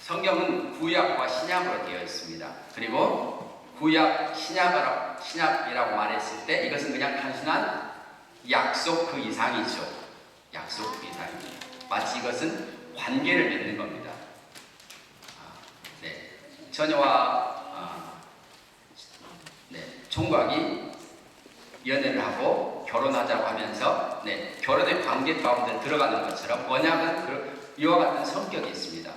성경은 구약과 신약으로 되어 있습니다. 그리고 구약, 신약이라고 말했을 때 이것은 그냥 단순한 약속 그 이상이죠. 약속 그 이상입니다. 마치 이것은 관계를 맺는 겁니다. 처녀와 총각이 연애를 하고 결혼하자고 하면서 결혼의 관계 가운데 들어가는 것처럼 언약은 이와 같은 성격이 있습니다.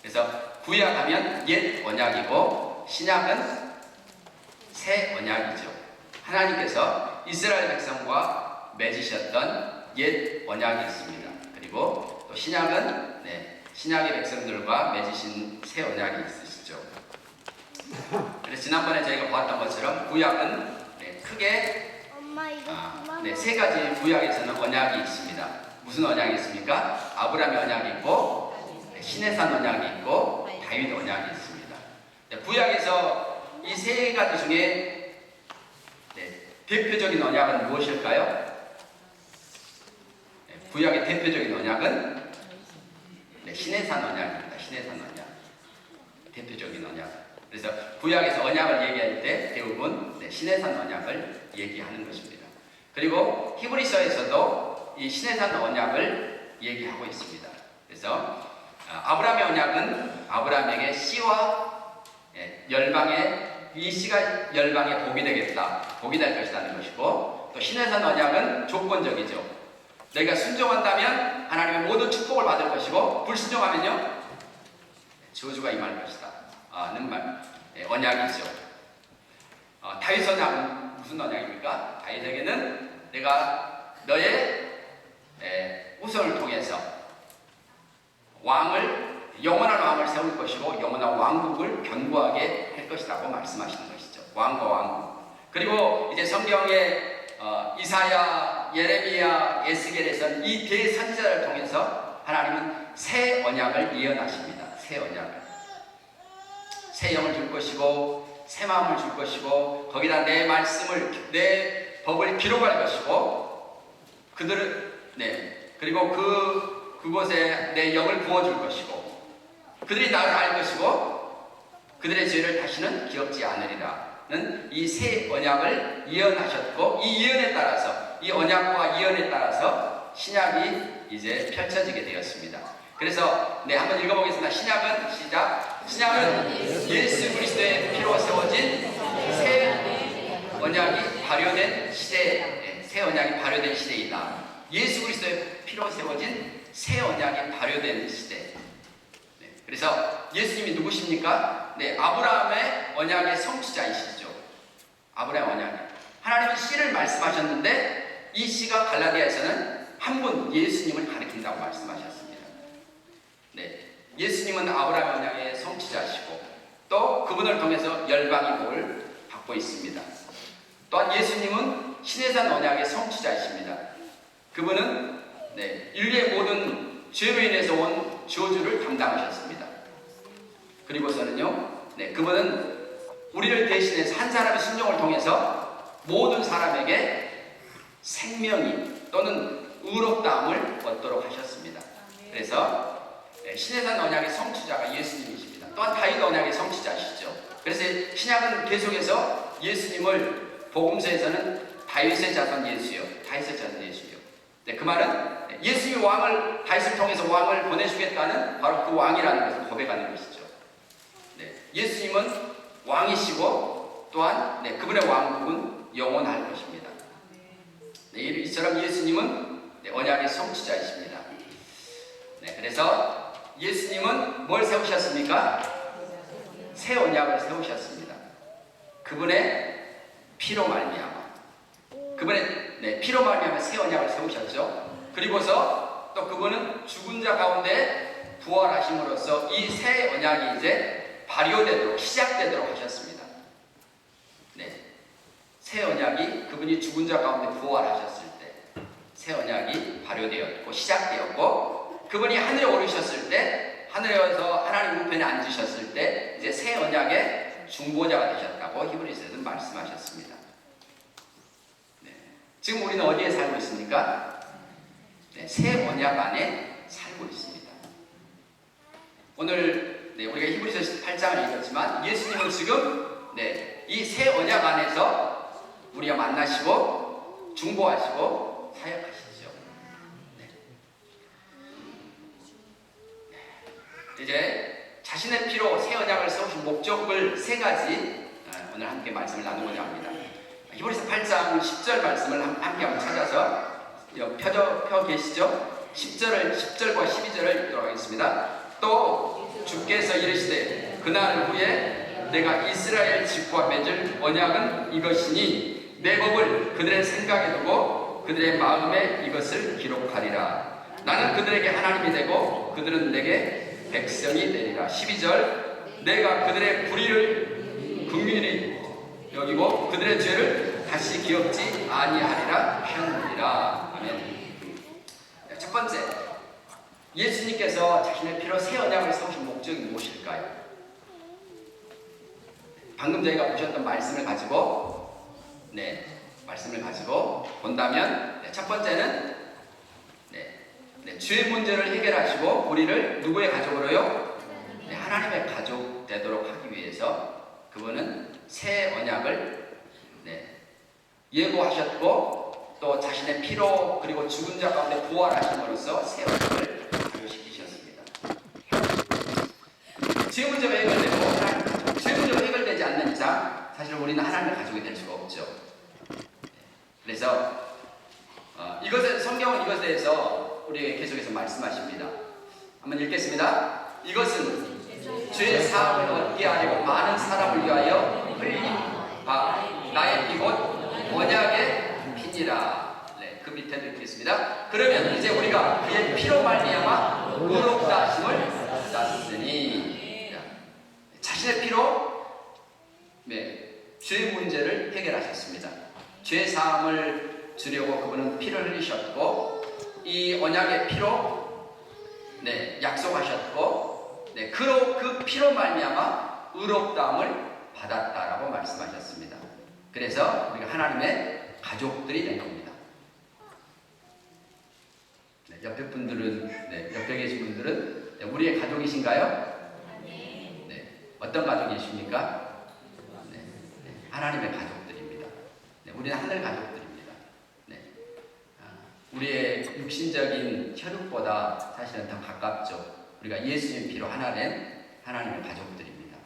그래서 구약하면 옛 언약이고 신약은 새 언약이죠. 하나님께서 이스라엘 백성과 맺으셨던 옛 언약이 있습니다. 그리고 또 신약은 신약의 백성들과 맺으신 새 언약이 있으시죠. 그래서 지난번에 저희가 보았던 것처럼 구약은 크게 세 가지 구약에서는 언약이 있습니다. 무슨 언약이 있습니까? 아브라함의 언약이 있고 신의 산 언약이 있고 다윗 언약이 있습니다. 구약에서 이 세 가지 중에 대표적인 언약은 무엇일까요? 구약의 대표적인 언약은 신의 산 언약입니다. 신의 산 언약. 대표적인 언약. 그래서 구약에서 언약을 얘기할 때 대부분 신의 산 언약을 얘기하는 것입니다. 그리고 히브리서에서도 이 신의 산 언약을 얘기하고 있습니다. 그래서 아브라함의 언약은 아브라함에게 씨와 열방의 이 씨가 열방의 복이 되겠다, 복이 될 것이라는 것이고, 또 신의 산 언약은 조건적이죠. 너희가 순종한다면 하나님의 모든 축복을 받을 것이고, 불순종하면요 저주가 임할 것이다 는 언약이죠. 다윗 언약은 무슨 언약입니까? 다윗에게는 내가 너의 후손을 통해서 영원한 왕을 세울 것이고 영원한 왕국을 견고하게 할 것이라고 말씀하시는 것이죠. 왕과 왕국. 그리고 이제 성경의 이사야, 예레미야, 에스겔에서는 이 대선지자를 통해서 하나님은 새 언약을 예언하십니다. 새 언약을. 새 영을 줄 것이고 새 마음을 줄 것이고 거기다 내 말씀을, 내 법을 기록할 것이고 그리고 그곳에 내 영을 부어줄 것이고 그들이 나를 알 것이고 그들의 죄를 다시는 기억지 않으리라는 이 새 언약을 예언하셨고, 이 예언에 따라서, 이 언약과 예언에 따라서 신약이 이제 펼쳐지게 되었습니다. 그래서 한번 읽어보겠습니다. 신약은 예수 그리스도의 피로 세워진 새 언약이 발효된 시대, 새 언약이 발효된 시대이다. 예수 그리스도의 피로 세워진 새 언약이 발효된 시대. 그래서 예수님이 누구십니까? 아브라함의 언약의 성취자이시죠. 아브라함 언약이. 하나님은 씨를 말씀하셨는데 이 씨가 갈라디아에서는 한 분 예수님을 가리킨다고 말씀하셨습니다. 예수님은 아브라함 언약의 성취자시고 또 그분을 통해서 열방이 복을 받고 있습니다. 또한 예수님은 신의 산 언약의 성취자이십니다. 그분은 인류의 모든 죄로 인해서 온 저주를 담당하셨습니다. 그리고서는요, 그분은 우리를 대신해서 한 사람의 순종을 통해서 모든 사람에게 생명이 또는 의롭다함을 얻도록 하셨습니다. 그래서 신의 산 언약의 성취자가 예수님이십니다. 또한 다윗 언약의 성취자시죠. 그래서 신약은 계속해서 예수님을 복음서에서는 다윗의 자손 예수요, 다윗의 자손 예수요. 그 말은 예수님이 다윗을 통해서 왕을 보내주겠다는 바로 그 왕이라는 것을 고백하는 것이죠. 예수님은 왕이시고 또한 그분의 왕국은 영원할 것입니다. 이처럼 예수님은 언약의 성취자이십니다. 그래서 예수님은 뭘 세우셨습니까? 새 언약을 세우셨습니다. 그분의 피로 말미암아. 그분의 피로 말미암아 새 언약을 세우셨죠. 그리고서 또 그분은 죽은 자 가운데 부활하심으로써 이 새 언약이 이제 발효되도록, 시작되도록 하셨습니다. 새 언약이 그분이 죽은 자 가운데 부활하셨을 때 새 언약이 발효되었고 시작되었고, 그분이 하늘에 오르셨을 때, 하늘에 와서 하나님 우편에 앉으셨을 때 이제 새 언약의 중보자가 되셨다고 히브리서에서는 말씀하셨습니다. 지금 우리는 어디에 살고 있습니까? 새 언약 안에 살고 있습니다. 오늘 네, 우리가 히브리서 8장을 읽었지만 예수님은 지금 네, 이 새 언약 안에서 우리가 만나시고 중보하시고 사역하시죠. 네. 이제 자신의 피로 새 언약을 세우신 목적을 세 가지 오늘 함께 말씀을 나누고자 합니다. 히브리서 8장 10절 말씀을 함께 한번 찾아서 펴 계시죠? 10절과 12절을 읽도록 하겠습니다. 또 주께서 이르시되 그날 후에 내가 이스라엘 집과 맺을 언약은 이것이니 내 법을 그들의 생각에 두고 그들의 마음에 이것을 기록하리라. 나는 그들에게 하나님이 되고 그들은 내게 백성이 되리라. 12절 내가 그들의 불의를 긍휼히 여기고 그들의 죄를 다시 기억지 아니하리라 하느니라. 아멘. 첫 번째, 예수님께서 자신의 피로 새 언약을 세우신 목적이 무엇일까요? 방금 저희가 보셨던 말씀을 가지고 본다면 첫 번째는 죄 문제를 해결하시고 우리를 누구의 가족으로요? 하나님의 가족 되도록 하기 위해서 그분은 새 언약을 예고하셨고 또 자신의 피로 그리고 죽은 자 가운데 부활하심으로써 새 언약을 발효시키셨습니다. 죄 문제가 해결되고 죄 문제가 해결되지 않는 이상 사실 우리는 하나님의 가족이 될 수가 없죠. 그래서 성경은 이것에 대해서 우리에게 계속해서 말씀하십니다. 한번 읽겠습니다. 이것은 죄 사함을 얻게 하려고 많은 사람을 위하여 흘린 나의 피 곧 언약의 피니라. 그 밑에도 읽겠습니다. 그러면 이제 우리가 그의 피로 말미암아 의롭다 하심을 받았으니 자신의 피로 죄 문제를 해결하셨습니다. 죄 사함을 주려고 그분은 피를 흘리셨고 이 언약의 피로 약속하셨고 그 피로 말미암아 의롭다함을 받았다라고 말씀하셨습니다. 그래서 우리가 하나님의 가족들이 된 겁니다. 옆에 분들은 옆에 계신 분들은 우리의 가족이신가요? 어떤 가족이십니까? 하나님의 가족들입니다. 우리는 하늘 가족들입니다. 우리의 육신적인 혈육보다 사실은 더 가깝죠. 우리가 예수님 피로 하나 된 하나님의 가족들입니다.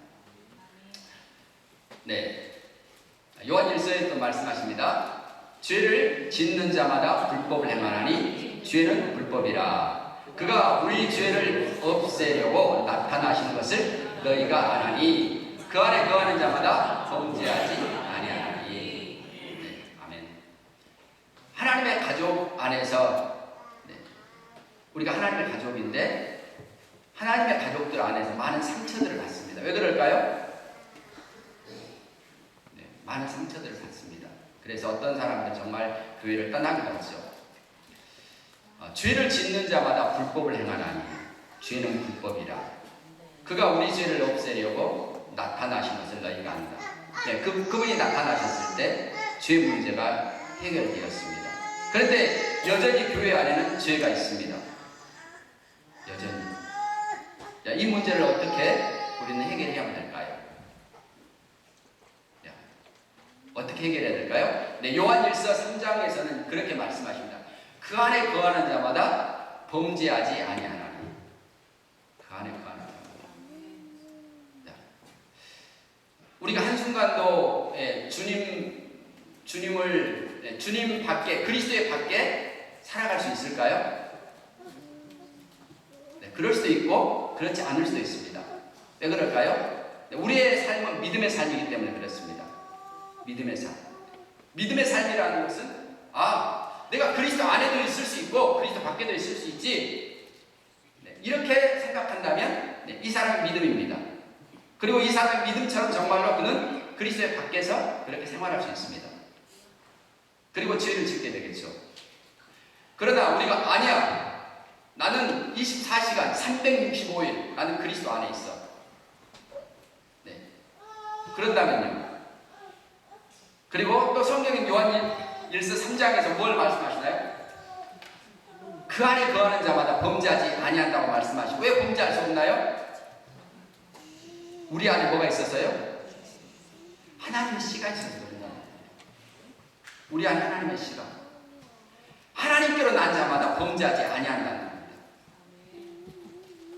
요한 1서에 또 말씀하십니다. 죄를 짓는 자마다 불법을 행하나니 죄는 불법이라. 그가 우리 죄를 없애려고 나타나신 것을 너희가 아나니 그 안에 거하는 자마다 범죄하지 아니하나니. 아멘. 하나님의 가족 안에서 우리가 하나님의 가족인데 하나님의 가족들 안에서 많은 상처들을 받습니다. 왜 그럴까요? 많은 상처들을 받습니다. 그래서 어떤 사람들은 정말 교회를 떠나기도 하죠. 죄를 짓는 자마다 불법을 행하나니 죄는 불법이라. 그가 우리 죄를 없애려고 나타나신 것을 너희가 안다. 그분이 나타나셨을 때 죄 문제가 해결되었습니다. 그런데 여전히 교회 안에는 죄가 있습니다. 여전히. 이 문제를 어떻게 우리는 해결해야 될까요? 어떻게 해결해야 될까요? 요한 1서 3장에서는 그렇게 말씀하십니다. 그 안에 거하는 자마다 범죄하지 아니하나니. 그 안에 거하는 자마다. 우리가 한순간도 주님 밖에, 그리스도의 밖에 살아갈 수 있을까요? 그럴 수도 있고 그렇지 않을 수도 있습니다. 왜 그럴까요? 우리의 삶은 믿음의 삶이기 때문에 그렇습니다. 믿음의 삶. 믿음의 삶이라는 것은 내가 그리스도 안에도 있을 수 있고 그리스도 밖에도 있을 수 있지. 이렇게 생각한다면 이 사람은 믿음입니다. 그리고 이 사람의 믿음처럼 정말로 그는 그리스도의 밖에서 그렇게 생활할 수 있습니다. 그리고 죄를 짓게 되겠죠. 그러나 우리가 아니야. 나는 24시간 365일 나는 그리스도 안에 있어. 그런다면요. 그리고 또 성경인 요한 1서 3장에서 뭘 말씀하시나요? 그 안에 거하는 자마다 범죄하지 아니한다고 말씀하시고 왜 범죄할 수 없나요? 우리 안에 뭐가 있었어요? 하나님의 씨가 있었어요. 우리 안에 하나님의 씨가. 하나님께로 난 자마다 범죄하지 아니한다는 겁니다.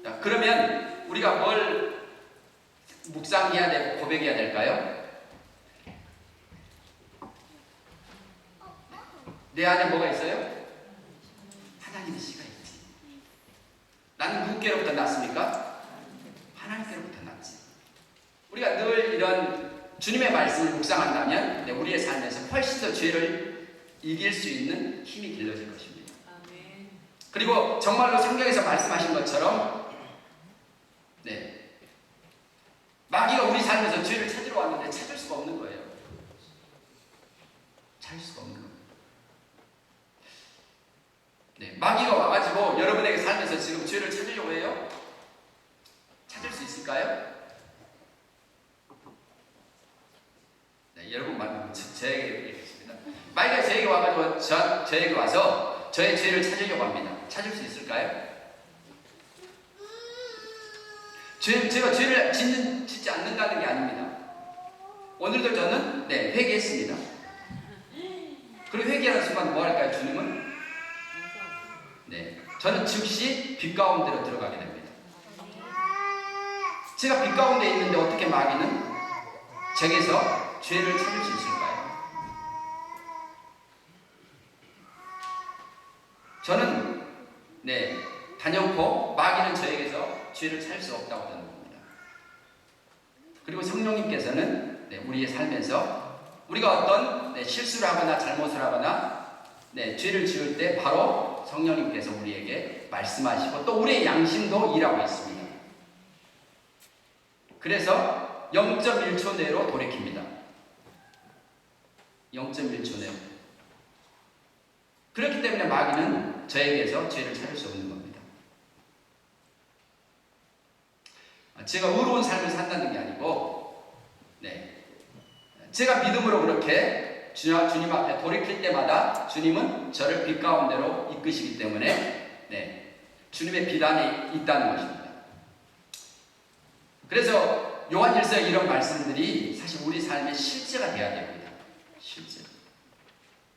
자, 그러면 우리가 뭘 묵상해야 되고 고백해야 될까요? 내 안에 뭐가 있어요? 하나님의 씨가 있지. 나는 누구께로부터 났습니까? 하나님께로부터 났지. 우리가 늘 이런 주님의 말씀을 묵상한다면 우리의 삶에서 훨씬 더 죄를 이길 수 있는 힘이 길러질 것입니다. 그리고 정말로 성경에서 말씀하신 것처럼 마귀가 우리 삶에서 죄를 찾으러 왔는데 찾을 수가 없는 거예요. 찾을 수가 없는 거예요. 마귀가 와가지고 여러분에게 삶에서 지금 죄를 찾으려고 해요? 찾을 수 있을까요? 여러분 말고 저에게 얘기했습니다. 마귀가 저에게 와가지고 저에게 와서 저의 죄를 찾으려고 합니다. 찾을 수 있을까요? 제가 죄를 짓지 않는다는 게 아닙니다. 오늘도 저는 회개했습니다. 그리고 회개하는 순간 뭐 할까요? 주님은 저는 즉시 빛 가운데로 들어가게 됩니다. 제가 빛 가운데 있는데 어떻게 마귀는 제게서 죄를 찾을 수 있을까요? 저는 단연코 마귀는 저에게서 죄를 찾을 수 없다고 저는 봅니다. 그리고 성령님께서는 우리의 삶에서 우리가 어떤 실수를 하거나 잘못을 하거나 죄를 지을 때 바로 성령님께서 우리에게 말씀하시고 또 우리의 양심도 일하고 있습니다. 그래서 0.1초 내로 돌이킵니다. 0.1초 내로. 그렇기 때문에 마귀는 저에게서 죄를 찾을 수 없는 겁니다. 제가 의로운 삶을 산다는 게 아니고 제가 믿음으로 그렇게 주님 앞에 돌이킬 때마다 주님은 저를 빛 가운데로 이끄시기 때문에 주님의 빛 안에 있다는 것입니다. 그래서 요한 1서의 이런 말씀들이 사실 우리 삶의 실제가 되어야 됩니다. 실제.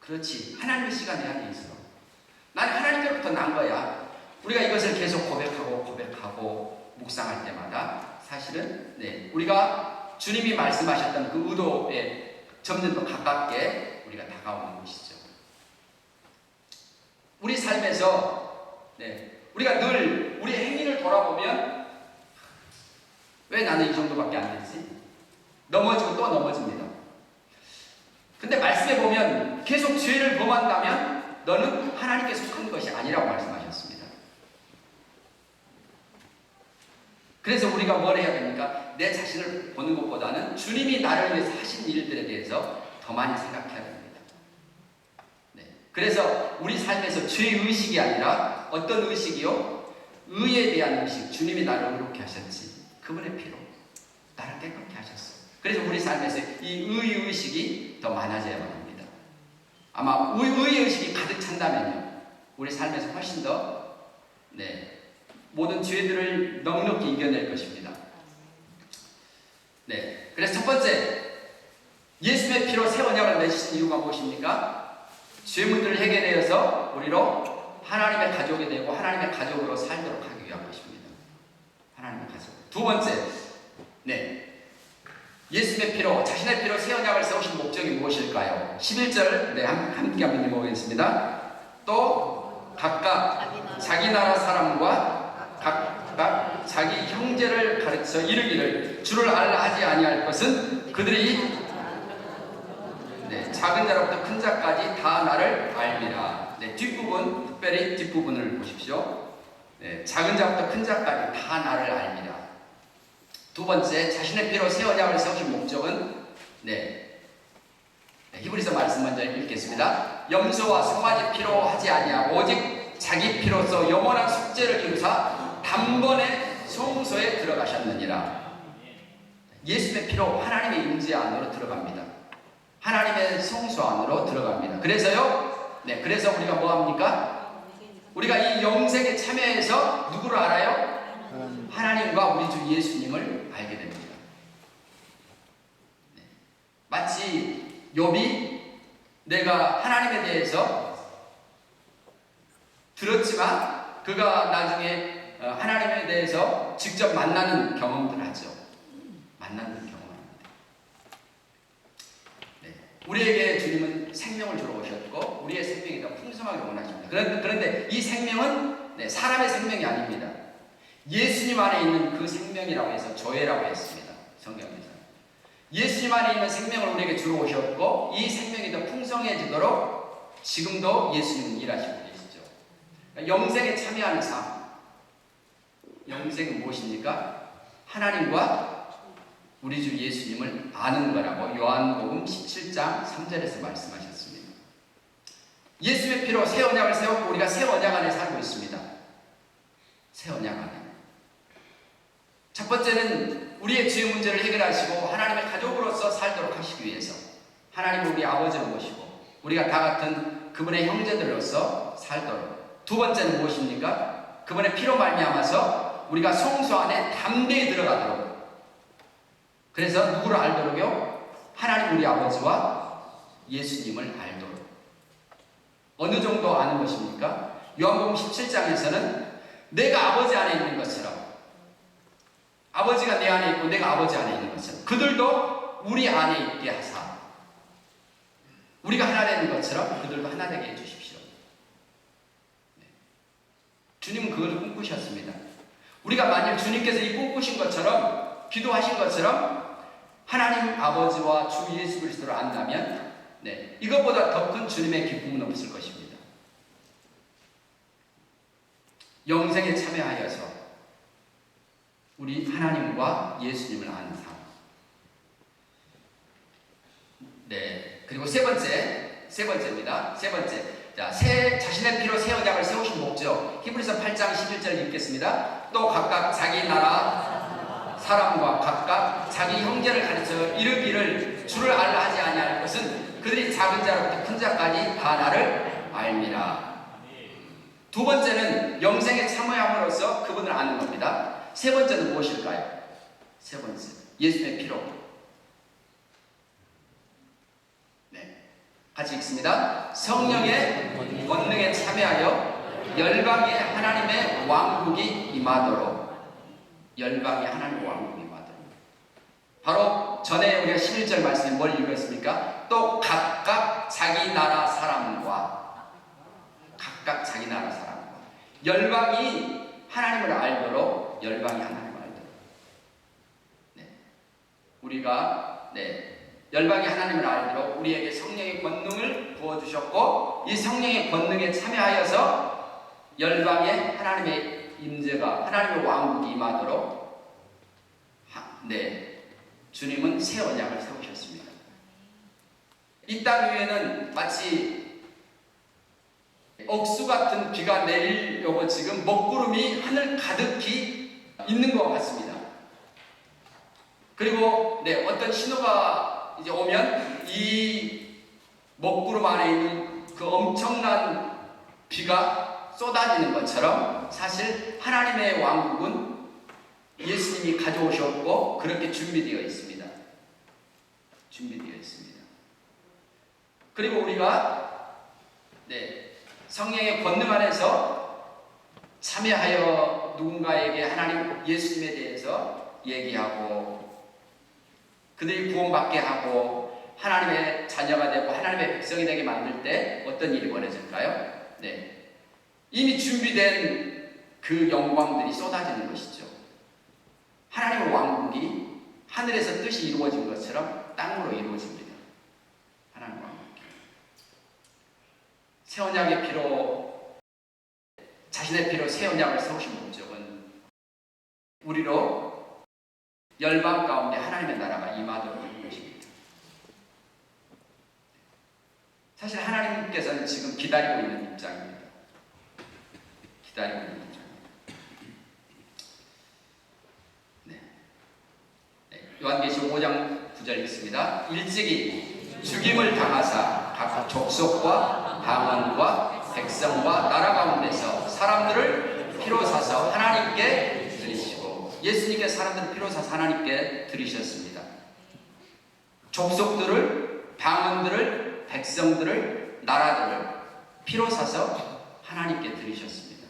그렇지. 하나님의 씨가 내 안에 있어. 나는 하나님께로부터 난 거야. 우리가 이것을 계속 고백하고 묵상할 때마다 사실은 우리가 주님이 말씀하셨던 그 의도에 점점 더 가깝게 우리가 다가오는 것이죠. 우리 삶에서 우리가 늘 우리 행위를 돌아보면 왜 나는 이 정도밖에 안 되지? 넘어지고 또 넘어집니다. 근데 말씀에 보면 계속 죄를 범한다면 너는 하나님께 속한 것이 아니라고 말씀하셨습니다. 그래서 우리가 뭘 해야 됩니까? 내 자신을 보는 것보다는 주님이 나를 위해서 하신 일들에 대해서 더 많이 생각해야 됩니다. 그래서 우리 삶에서 죄의식이 아니라 어떤 의식이요? 의에 대한 의식. 주님이 나를 의롭게 하셨지. 그분의 피로 나를 깨끗게 하셨어. 그래서 우리 삶에서 이 의의식이 더 많아져야만 합니다. 아마 의의식이 가득 찬다면요 우리 삶에서 훨씬 더 모든 죄들을 넉넉히 이겨낼 것입니다. 그래서 첫 번째, 예수의 피로 새 언약을 맺으신 이유가 무엇입니까? 죄문들을 해결되어서 우리로 하나님의 가족이 되고 하나님의 가족으로 살도록 하기 위한 것입니다. 하나님의 가족. 두 번째, 예수의 피로, 자신의 피로 새 언약을 세우신 목적이 무엇일까요? 11절 함께 한번 읽어보겠습니다. 또 각각 자기 나라 사람과 각각 자기 형제를 가르쳐 이르기를 주를 알라 하지 아니할 것은 그들이 작은 자로부터 큰 자까지 다 나를 알미라. 뒷부분, 특별히 뒷부분을 보십시오. 작은 자부터 큰 자까지 다 나를 알미라. 두 번째, 자신의 피로 새 언약을 세우신 목적은 히브리서 말씀 먼저 읽겠습니다. 염소와 송아지 피로 하지 아니하고 오직 자기 피로써 영원한 속죄를 이루사 단번에 성소에 들어가셨느니라. 예수의 피로 하나님의 임재 안으로 들어갑니다. 하나님의 성소 안으로 들어갑니다. 그래서요, 그래서 우리가 뭐 합니까? 우리가 이 영생에 참여해서 누구를 알아요? 하나님과 우리 주 예수님을 알게 됩니다. 마치 욥이 내가 하나님에 대해서 들었지만 그가 나중에 하나님에 대해서 직접 만나는 경험들을 하죠. 만나는 경험을 합니다. 네. 우리에게 주님은 생명을 주러 오셨고 우리의 생명이 더 풍성하게 원하십니다. 그런데 이 생명은 사람의 생명이 아닙니다. 예수님 안에 있는 그 생명이라고 해서 조회라고 했습니다. 성경에서. 예수님 안에 있는 생명을 우리에게 주러 오셨고 이 생명이 더 풍성해지도록 지금도 예수님은 일하시고 계시죠. 영생에 참여하는 삶. 영생은 무엇입니까? 하나님과 우리 주 예수님을 아는 거라고 요한복음 17장 3절에서 말씀하셨습니다. 예수의 피로 새 언약을 세웠고 우리가 새 언약 안에 살고 있습니다. 새 언약 안에. 첫 번째는 우리의 죄 문제를 해결하시고 하나님의 가족으로서 살도록 하시기 위해서 하나님은 우리 아버지로 모시고 우리가 다 같은 그분의 형제들로서 살도록. 두 번째는 무엇입니까? 그분의 피로 말미암아서 우리가 성소 안에 담대히 들어가도록. 그래서 누구를 알도록요? 하나님 우리 아버지와 예수님을 알도록. 어느 정도 아는 것입니까? 요한복음 17장에서는 내가 아버지 안에 있는 것처럼 아버지가 내 안에 있고 내가 아버지 안에 있는 것처럼 그들도 우리 안에 있게 하사 우리가 하나 되는 것처럼 그들도 하나 되게 해주십시오. 네. 주님은 그걸 꿈꾸셨습니다. 우리가 만약 주님께서 이 꿈꾸신 것처럼 기도하신 것처럼 하나님 아버지와 주 예수 그리스도를 안다면 이것보다 더 큰 주님의 기쁨은 없을 것입니다. 영생에 참여하여서 우리 하나님과 예수님을 아는 삶. 그리고 세 번째입니다. 세 번째. 자, 자신의 피로 새 언약을 세우신 목적. 히브리서 8장 11절 읽겠습니다. 또 각각 자기 나라 사람과 각각 자기 형제를 가르쳐 이르기를 주를 알라 하지 아니할 것은 그들이 작은 자로부터 큰 자까지 다 나를 알미라. 두 번째는 영생에 참여함으로써 그분을 아는 겁니다. 세 번째는 무엇일까요? 세 번째, 예수의 피로. 같이 읽습니다. 성령의 권능에 참여하여 열방의 하나님의 왕국이 임하도록. 열방의 하나님의 왕국이 임하도록. 바로 전에 우리가 11절 말씀에 뭘 읽었습니까? 또 각각 자기 나라 사람과 각각 자기 나라 사람과 열방이 하나님을 알도록 열방이 하나님을 알도록. 우리가 열방이 하나님을 알도록 우리에게 성령의 권능을 부어주셨고 이 성령의 권능에 참여하여서 열방의 하나님의 임재가 하나님의 왕국이 임하도록 주님은 새 언약을 세우셨습니다. 이 땅 위에는 마치 억수 같은 비가 내리려고 지금 먹구름이 하늘 가득히 있는 것 같습니다. 그리고 어떤 신호가 이제 오면 이 먹구름 안에 있는 그 엄청난 비가 쏟아지는 것처럼 사실 하나님의 왕국은 예수님이 가져오셨고 그렇게 준비되어 있습니다. 준비되어 있습니다. 그리고 우리가 성령의 권능 안에서 참여하여 누군가에게 하나님 예수님에 대해서 얘기하고 그들이 구원받게 하고 하나님의 자녀가 되고 하나님의 백성이 되게 만들 때 어떤 일이 벌어질까요? 이미 준비된 그 영광들이 쏟아지는 것이죠. 하나님의 왕국이 하늘에서 뜻이 이루어진 것처럼 땅으로 이루어집니다. 하나님의 왕국이. 새 언약의 피로 자신의 피로 새 언약을 세우신 목적은 우리로 열방 가운데 하나님의 나라가 임하도록 하는 것입니다. 사실 하나님께서는 지금 기다리고 있는 입장입니다. 기다리고 있는 입장입니다. 요한계시 5장 9절 읽습니다. 일찍이 죽임을 당하사 각 족속과 방언과 백성과 나라 가운데서 사람들을 피로 사서 하나님께 드리시고 예수님께 사람들을 피로 사서 하나님께 드리셨습니다. 족속들을 방언들을, 백성들을, 나라들을 피로 사서 하나님께 드리셨습니다.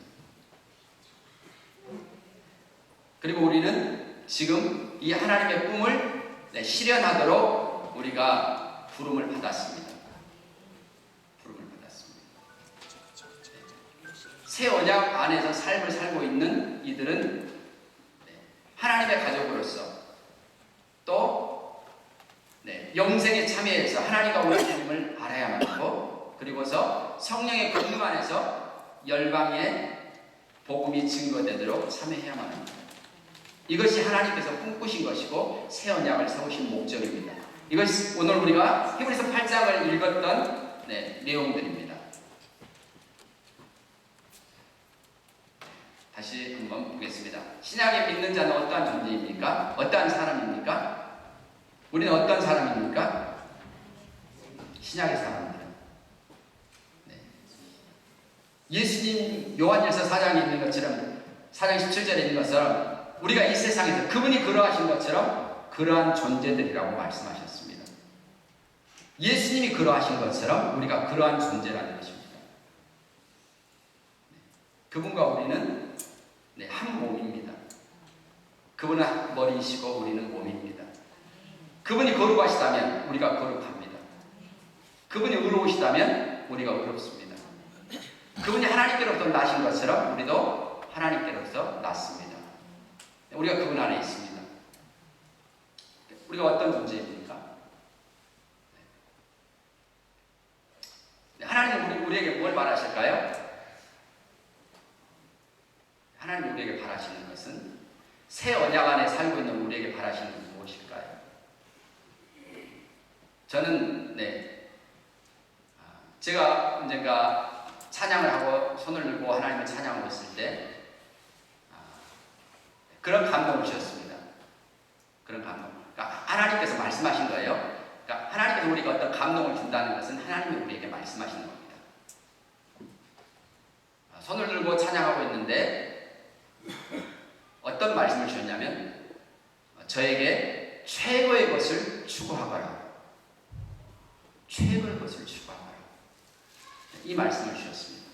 그리고 우리는 지금 이 하나님의 꿈을 실현하도록 우리가 부름을 받았습니다. 새 언약 안에서 삶을 살고 있는 이들은 하나님의 가족으로서 또 영생에 참여해서 하나님과 우리 주님을 알아야만 하고, 그리고서 성령의 권능 안에서 열방의 복음이 증거되도록 참여해야만 합니다. 이것이 하나님께서 꿈꾸신 것이고 새 언약을 세우신 목적입니다. 이것이 오늘 우리가 히브리서 8장을 읽었던 내용들입니다. 다시 한번 보겠습니다. 신약에 믿는 자는 어떠한 존재입니까? 어떠한 사람입니까? 우리는 어떤 사람입니까? 신약의 사람들은 예수님 요한일서 4장에 있는 것처럼, 4장 17절에 있는 것처럼 우리가 이 세상에서 그분이 그러하신 것처럼 그러한 존재들이라고 말씀하셨습니다. 예수님이 그러하신 것처럼 우리가 그러한 존재라는 것입니다. 그분과 우리는 한 몸입니다. 그분은 머리이시고 우리는 몸입니다. 그분이 거룩하시다면 우리가 거룩합니다. 그분이 의로우시다면 우리가 의롭습니다. 그분이 하나님께로부터 나신 것처럼 우리도 하나님께로부터 났습니다. 우리가 그분 안에 있습니다. 우리가 어떤 존재입니까? 하나님은 우리에게 뭘 바라실까요? 하나님 우리에게 바라시는 것은, 새 언약 안에 살고 있는 우리에게 바라시는 것은 무엇일까요? 저는 제가 언젠가 찬양을 하고 손을 들고 하나님을 찬양하고 있을 때 그런 감동을 주셨습니다. 그런 감동. 그러니까 하나님께서 말씀하신 거예요. 그러니까 하나님께서 우리가 어떤 감동을 준다는 것은 하나님이 우리에게 말씀하시는 겁니다. 손을 들고 찬양하고 있는데 어떤 말씀을 주셨냐면, 저에게 최고의 것을 추구하거라. 최고의 것을 추구하거라. 이 말씀을 주셨습니다.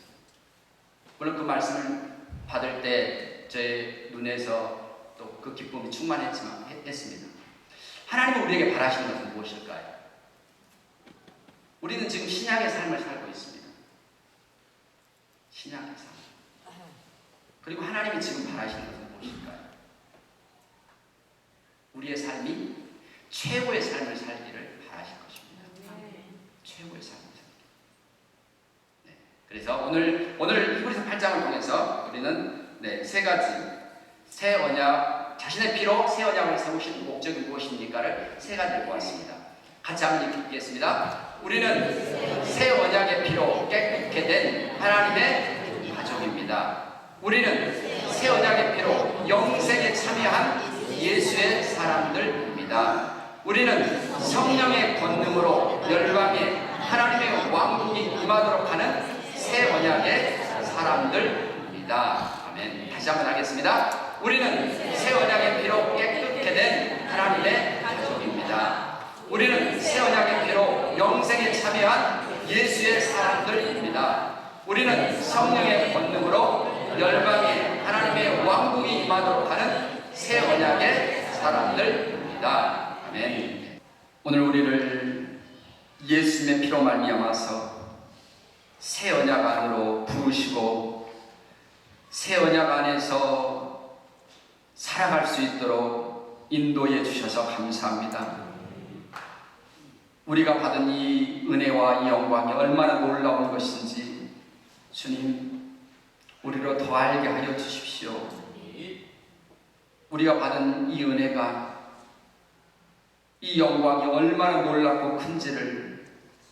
물론 그 말씀을 받을 때 제 눈에서 또 그 기쁨이 했습니다. 하나님은 우리에게 바라시는 것은 무엇일까요? 우리는 지금 신약의 삶을 살고 있습니다. 신약의 삶. 그리고 하나님이 지금 바라시는 것은 무엇일까요? 우리의 삶이 최고의 삶을 살기를 바라실 것입니다. 최고의 삶을 살기. 그래서 오늘 히브리서 8장을 통해서 우리는 세 가지, 새 언약, 자신의 피로 새 언약을 세우신 목적이 무엇입니까를 세 가지를 보았습니다. 같이 한번 읽겠습니다. 우리는 새 언약의 피로 깨끗게 된 하나님의 가족입니다. 우리는 새 언약의 피로 영생에 참여한 예수의 사람들입니다. 우리는 성령의 권능으로 열방에 하나님의 왕국이 임하도록 하는 새 언약의 사람들입니다. 아멘. 다시 한번 하겠습니다. 우리는 새 언약의 피로 깨끗게 된 하나님의 가족입니다. 우리는 새 언약의 피로 영생에 참여한 예수의 사람들입니다. 우리는 성령의 권능으로 열방에 하나님의 왕국이 임하도록 하는 새 언약의 사람들입니다. 아멘. 오늘 우리를 예수님의 피로 말미암아서 새 언약 안으로 부르시고 새 언약 안에서 살아갈 수 있도록 인도해 주셔서 감사합니다. 우리가 받은 이 은혜와 이 영광이 얼마나 놀라운 것인지 주님, 우리로 더 알게 하여 주십시오. 우리가 받은 이 은혜가, 이 영광이 얼마나 놀랍고 큰지를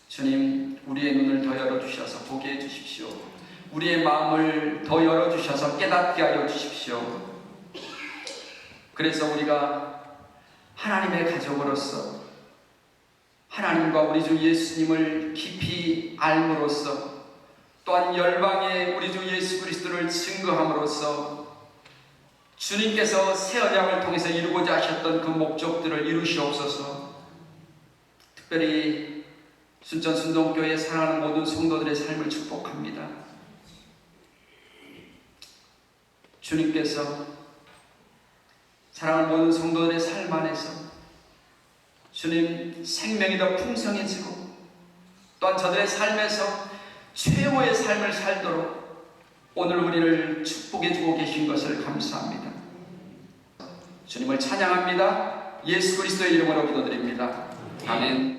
주님, 우리의 눈을 더 열어주셔서 보게 해주십시오. 우리의 마음을 더 열어주셔서 깨닫게 하여 주십시오. 그래서 우리가 하나님의 가족으로서 하나님과 우리 주 예수님을 깊이 알므로써, 또한 열방에 우리 주 예수 그리스도를 증거함으로써 주님께서 새 언약을 통해서 이루고자 하셨던 그 목적들을 이루시옵소서. 특별히 순천 순동교회 사랑하는 모든 성도들의 삶을 축복합니다. 주님께서 사랑하는 모든 성도들의 삶 안에서 주님 생명이 더 풍성해지고 또한 저들의 삶에서 최고의 삶을 살도록 오늘 우리를 축복해주고 계신 것을 감사합니다. 주님을 찬양합니다. 예수 그리스도의 이름으로 기도드립니다. 아멘.